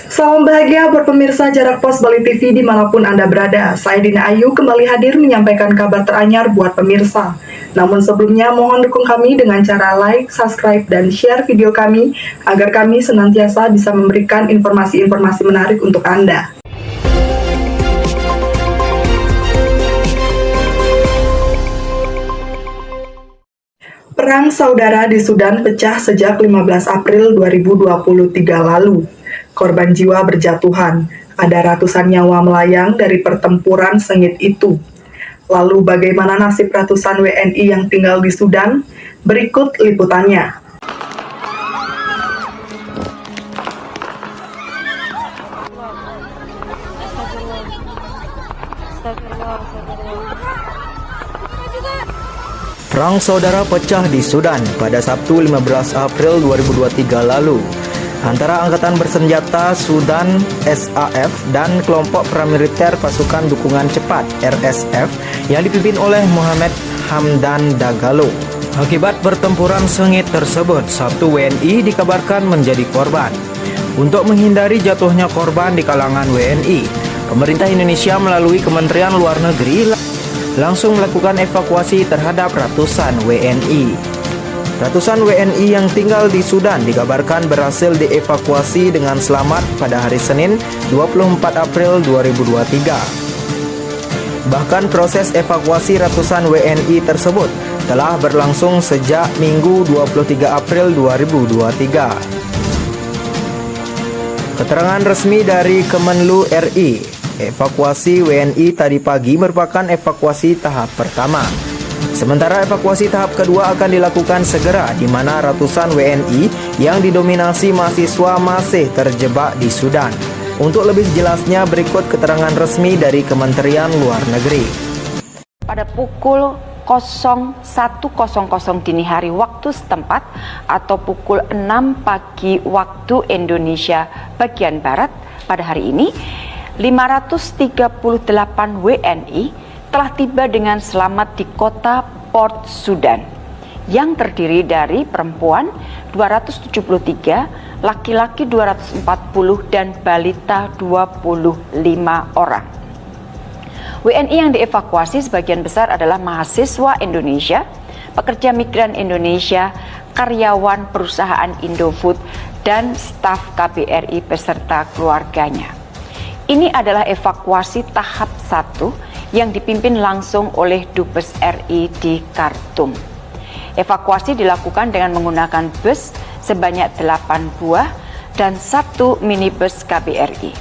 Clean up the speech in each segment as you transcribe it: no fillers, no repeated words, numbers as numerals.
Salam bahagia buat pemirsa Jarak Pos Bali TV dimanapun Anda berada. Saya Dina Ayu kembali hadir menyampaikan kabar teranyar buat pemirsa. Namun sebelumnya mohon dukung kami dengan cara like, subscribe, dan share video kami agar kami senantiasa bisa memberikan informasi-informasi menarik untuk Anda. Perang saudara di Sudan pecah sejak 15 April 2023 lalu. Korban jiwa berjatuhan, ada ratusan nyawa melayang dari pertempuran sengit itu. Lalu bagaimana nasib ratusan WNI yang tinggal di Sudan? Berikut liputannya. Perang saudara pecah di Sudan pada Sabtu 15 April 2023 lalu antara Angkatan Bersenjata Sudan SAF dan kelompok paramiliter Pasukan Dukungan Cepat RSF yang dipimpin oleh Mohamed Hamdan Dagalo. Akibat pertempuran sengit tersebut, Sabtu WNI dikabarkan menjadi korban. Untuk menghindari jatuhnya korban di kalangan WNI, pemerintah Indonesia melalui Kementerian Luar Negeri langsung melakukan evakuasi terhadap ratusan WNI. Ratusan WNI yang tinggal di Sudan dikabarkan berhasil dievakuasi dengan selamat pada hari Senin 24 April 2023. Bahkan proses evakuasi ratusan WNI tersebut telah berlangsung sejak Minggu 23 April 2023. Keterangan resmi dari Kemenlu RI, evakuasi WNI tadi pagi merupakan evakuasi tahap pertama. Sementara evakuasi tahap kedua akan dilakukan segera, di mana ratusan WNI yang didominasi mahasiswa masih terjebak di Sudan. Untuk lebih jelasnya, berikut keterangan resmi dari Kementerian Luar Negeri. Pada pukul 01.00 dini hari waktu setempat atau pukul 6 pagi waktu Indonesia bagian Barat pada hari ini, 538 WNI telah tiba dengan selamat di kota Port Sudan yang terdiri dari perempuan 273, laki-laki 240 dan balita 25 orang. WNI yang dievakuasi sebagian besar adalah mahasiswa Indonesia, pekerja migran Indonesia, karyawan perusahaan Indofood dan staf KBRI beserta keluarganya. Ini adalah evakuasi tahap 1 yang dipimpin langsung oleh Dubes RI di Khartoum. Evakuasi dilakukan dengan menggunakan bus sebanyak 8 buah dan 1 minibus KBRI.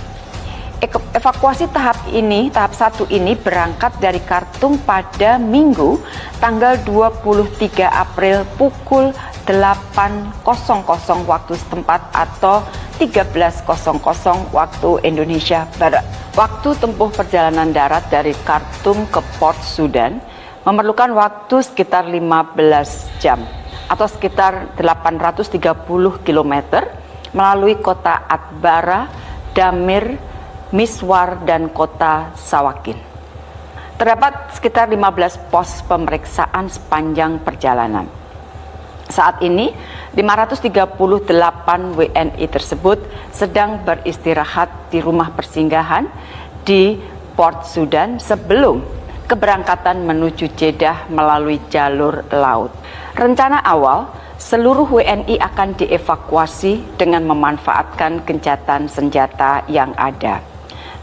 Evakuasi tahap 1 ini berangkat dari Khartoum pada Minggu tanggal 23 April pukul 8.00 waktu setempat atau 13.00 waktu Indonesia Barat. Waktu tempuh perjalanan darat dari Khartoum ke Port Sudan memerlukan waktu sekitar 15 jam atau sekitar 830 km melalui kota Atbara, Damir, Miswar, dan kota Sawakin. Terdapat sekitar 15 pos pemeriksaan sepanjang perjalanan. Saat ini, 538 WNI tersebut sedang beristirahat di rumah persinggahan di Port Sudan sebelum keberangkatan menuju Jeddah melalui jalur laut. Rencana awal, seluruh WNI akan dievakuasi dengan memanfaatkan gencatan senjata yang ada.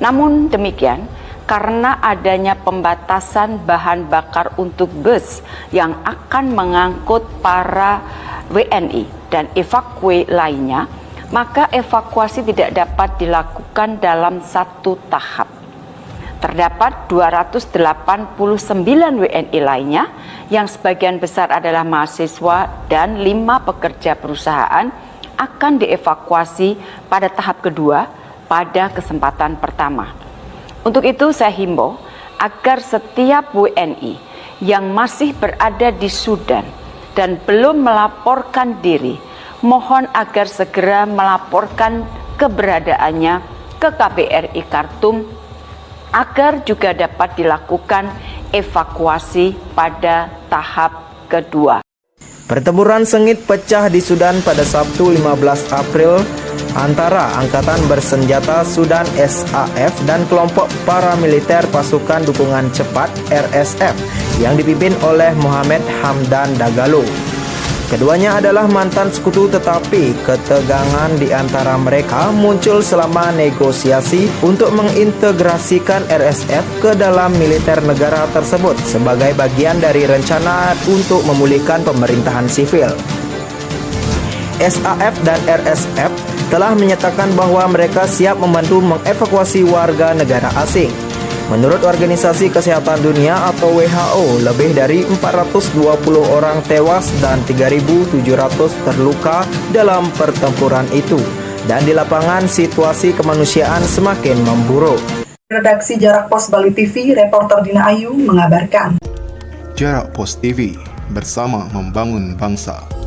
Namun demikian, karena adanya pembatasan bahan bakar untuk bus yang akan mengangkut para WNI dan evakuasi lainnya, maka evakuasi tidak dapat dilakukan dalam satu tahap. Terdapat 289 WNI lainnya yang sebagian besar adalah mahasiswa dan 5 pekerja perusahaan akan dievakuasi pada tahap kedua pada kesempatan pertama. Untuk itu saya himbau agar setiap WNI yang masih berada di Sudan dan belum melaporkan diri, mohon agar segera melaporkan keberadaannya ke KBRI Khartoum agar juga dapat dilakukan evakuasi pada tahap kedua. Pertempuran sengit pecah di Sudan pada Sabtu 15 April antara Angkatan Bersenjata Sudan SAF dan kelompok paramiliter pasukan dukungan cepat RSF yang dipimpin oleh Mohamed Hamdan Dagalo. Keduanya adalah mantan sekutu, tetapi ketegangan di antara mereka muncul selama negosiasi untuk mengintegrasikan RSF ke dalam militer negara tersebut sebagai bagian dari rencana untuk memulihkan pemerintahan sivil. SAF dan RSF telah menyatakan bahwa mereka siap membantu mengevakuasi warga negara asing. Menurut Organisasi Kesehatan Dunia atau WHO, lebih dari 420 orang tewas dan 3.700 terluka dalam pertempuran itu. Dan di lapangan situasi kemanusiaan semakin memburuk. Redaksi Jarak Pos Bali TV, reporter Dina Ayu mengabarkan. Jarak Pos TV, bersama membangun bangsa.